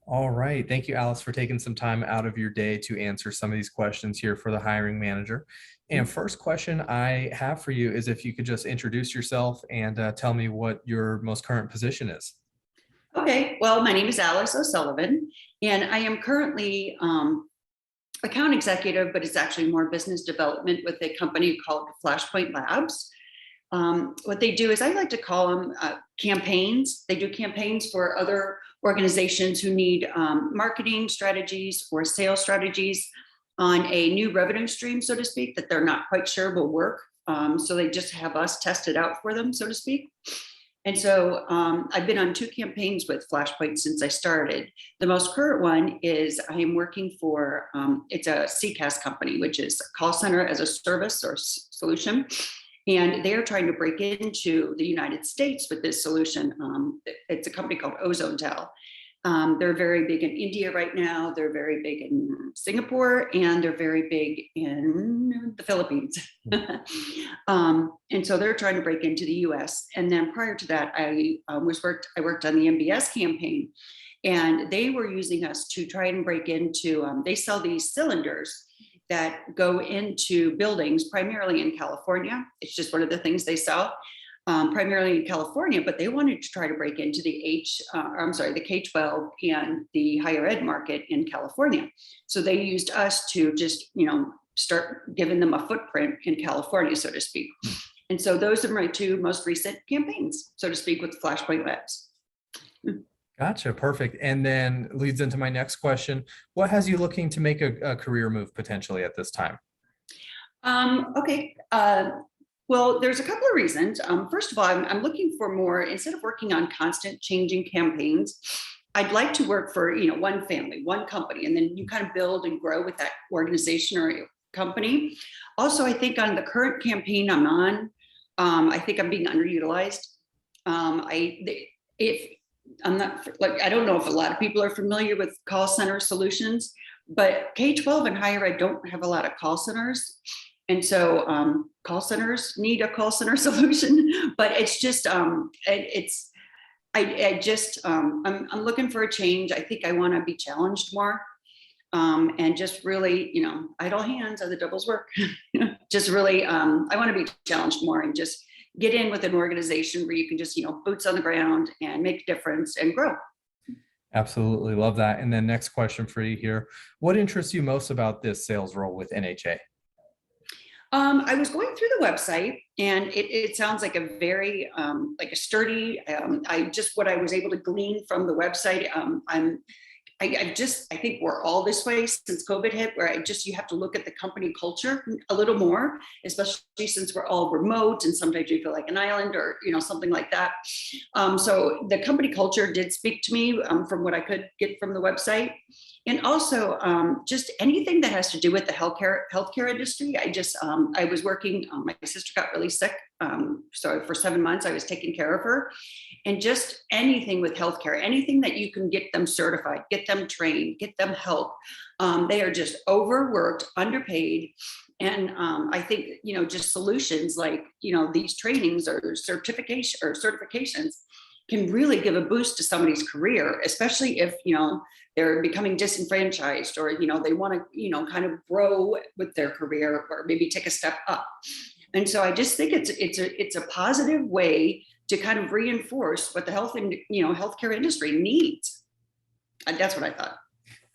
All right. Thank you, Alice, for taking some time out of your day to answer some of these questions here for the hiring manager. And first question I have for you is if you could just introduce yourself and tell me what your most current position is. Okay, well, my name is Alice O'Sullivan, and I am currently account executive, but it's actually more business development with a company called Flashpoint Labs. What they do is I like to call them campaigns. They do campaigns for other organizations who need marketing strategies or sales strategies on a new revenue stream, so to speak, that they're not quite sure will work. So they just have us test it out for them, so to speak. And so I've been on two campaigns with Flashpoint since I started. The most current one is I am working for, it's a CCAS company, which is call center as a service or solution. And they're trying to break into the United States with this solution. It's a company called OzoneTel. They're very big in India right now. They're very big in Singapore, and they're very big in the Philippines. And so they're trying to break into the US. And then prior to that, I worked on the MBS campaign, and they were using us to try and break into, they sell these cylinders that go into buildings primarily in California. It's just one of the things they sell. Primarily in California, but they wanted to try to break into the the K-12 and the higher ed market in California. So they used us to just, start giving them a footprint in California, so to speak. And so those are my two most recent campaigns, so to speak, with Flashpoint Labs. Gotcha. Perfect. And then leads into my next question. What has you looking to make a career move potentially at this time? Okay. Well, there's a couple of reasons. First of all, I'm looking for more, instead of working on constant changing campaigns, I'd like to work for, one family, one company, and then you kind of build and grow with that organization or company. Also, I think on the current campaign I'm on, I think I'm being underutilized. If I'm not I don't know if a lot of people are familiar with call center solutions, but K-12 and higher ed don't have a lot of call centers. And so call centers need a call center solution, but it's just, I'm looking for a change. I think I want to be challenged more, and just really, idle hands are the devil's work. Just really, I want to be challenged more and just get in with an organization where you can just, boots on the ground and make a difference and grow. Absolutely love that. And then next question for you here. What interests you most about this sales role with NHA? I was going through the website, and it sounds like a very like a sturdy. What I was able to glean from the website. I think we're all this way since COVID hit, where you have to look at the company culture a little more, especially since we're all remote and sometimes you feel like an island or something like that. So the company culture did speak to me from what I could get from the website. And also just anything that has to do with the healthcare industry. I was working, my sister got really sick. So for 7 months, I was taking care of her. And just anything with healthcare, anything that you can get them certified, get them trained, get them help. They are just overworked, underpaid. And I think, just solutions like, these trainings or certifications can really give a boost to somebody's career, especially if, they're becoming disenfranchised or, they want to, kind of grow with their career or maybe take a step up. And so I just think it's a positive way to kind of reinforce what the healthcare industry needs. And that's what I thought.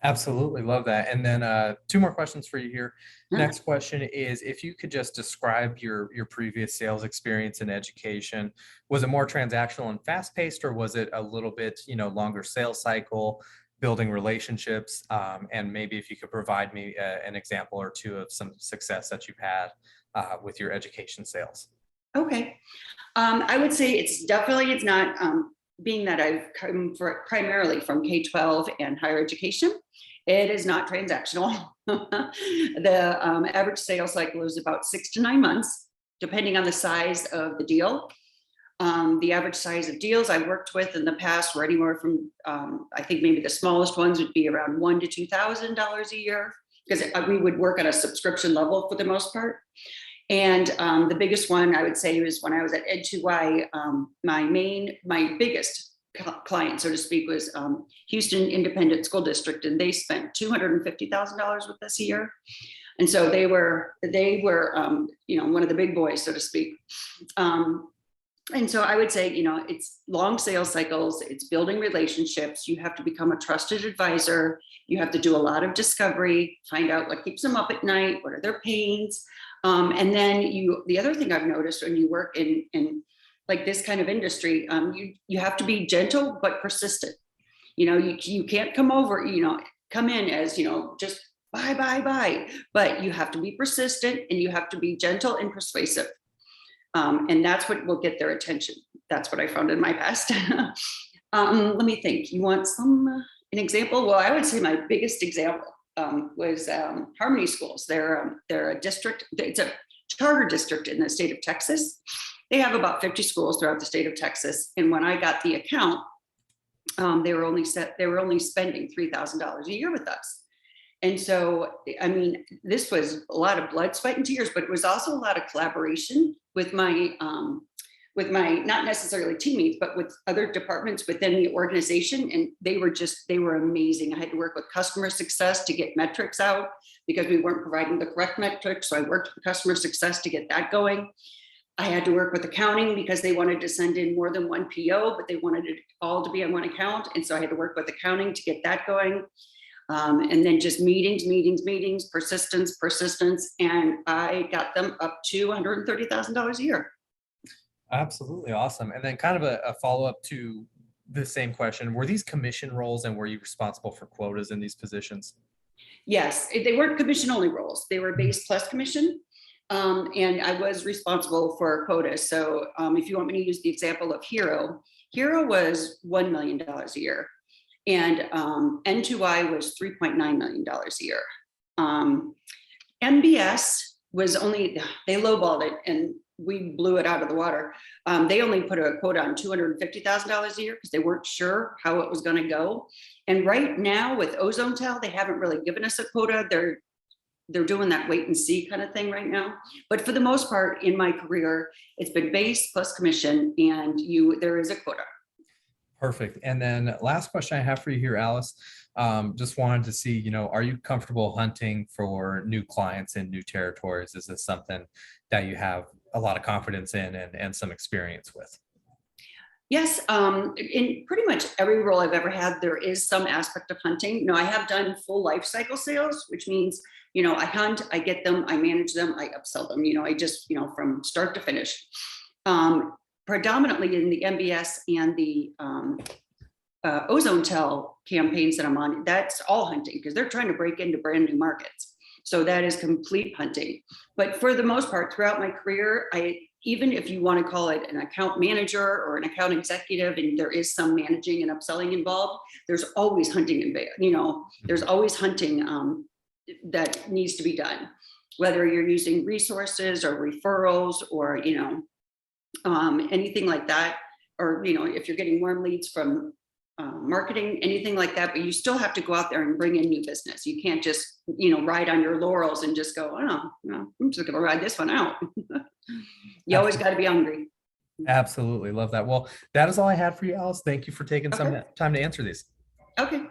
Absolutely love that. And then two more questions for you here. Yeah. Next question is if you could just describe your previous sales experience in education. Was it more transactional and fast paced, or was it a little bit, longer sales cycle, building relationships? And maybe if you could provide me an example or two of some success that you've had with your education sales. Okay. I would say it's not, being that I've come primarily from K-12 and higher education, it is not transactional. The average sales cycle is about 6 to 9 months, depending on the size of the deal. The average size of deals I've worked with in the past were anywhere from, I think maybe the smallest ones would be around $1,000 to $2,000 a year, because we would work on a subscription level for the most part. And the biggest one I would say was when I was at NHA, my biggest client, so to speak, was Houston Independent School District, and they spent $250,000 with us a year. And so they were, one of the big boys, so to speak. And so I would say, it's long sales cycles, it's building relationships. You have to become a trusted advisor. You have to do a lot of discovery, find out what keeps them up at night, what are their pains. And then the other thing I've noticed when you work in like this kind of industry, you have to be gentle but persistent. You can't come in as, just bye, but you have to be persistent and you have to be gentle and persuasive. And that's what will get their attention. That's what I found in my past. Let me think. You want an example? Well, I would say my biggest example was Harmony Schools. They're a district. It's a charter district in the state of Texas. They have about 50 schools throughout the state of Texas. And when I got the account, they were only spending $3,000 a year with us. And so, I mean, this was a lot of blood, sweat, and tears, but it was also a lot of collaboration with my not necessarily teammates, but with other departments within the organization. And they were amazing. I had to work with customer success to get metrics out because we weren't providing the correct metrics. So I worked with customer success to get that going. I had to work with accounting because they wanted to send in more than one PO, but they wanted it all to be on one account. And so I had to work with accounting to get that going. And then just meetings, persistence. And I got them up to $130,000 a year. Absolutely awesome. And then kind of a follow-up to the same question. Were these commission roles and were you responsible for quotas in these positions? Yes, they weren't commission only roles. They were base plus commission. And I was responsible for quotas. So if you want me to use the example of Hero was $1 million a year. And N2I was $3.9 million a year. MBS was they lowballed it and we blew it out of the water. They only put a quota on $250,000 a year because they weren't sure how it was going to go. And right now with Ozone Tel, they haven't really given us a quota. They're doing that wait and see kind of thing right now. But for the most part in my career, it's been base plus commission and there is a quota. Perfect. And then last question I have for you here, Alice, just wanted to see, are you comfortable hunting for new clients in new territories? Is this something that you have a lot of confidence in and some experience with? Yes, in pretty much every role I've ever had, there is some aspect of hunting. I have done full life cycle sales, which means, I hunt, I get them, I manage them, I upsell them, I just, from start to finish. Predominantly in the MBS and the Ozone Tel campaigns that I'm on, that's all hunting because they're trying to break into brand new markets. So that is complete hunting. But for the most part, throughout my career, even if you want to call it an account manager or an account executive, and there is some managing and upselling involved, there's always hunting there's always hunting that needs to be done, whether you're using resources or referrals or, anything like that, or, if you're getting warm leads from marketing, anything like that, but you still have to go out there and bring in new business. You can't just, ride on your laurels and just go, I'm just going to ride this one out. You always got to be hungry. Absolutely. Love that. Well, that is all I had for you, Alice. Thank you for taking some time to answer these. Okay.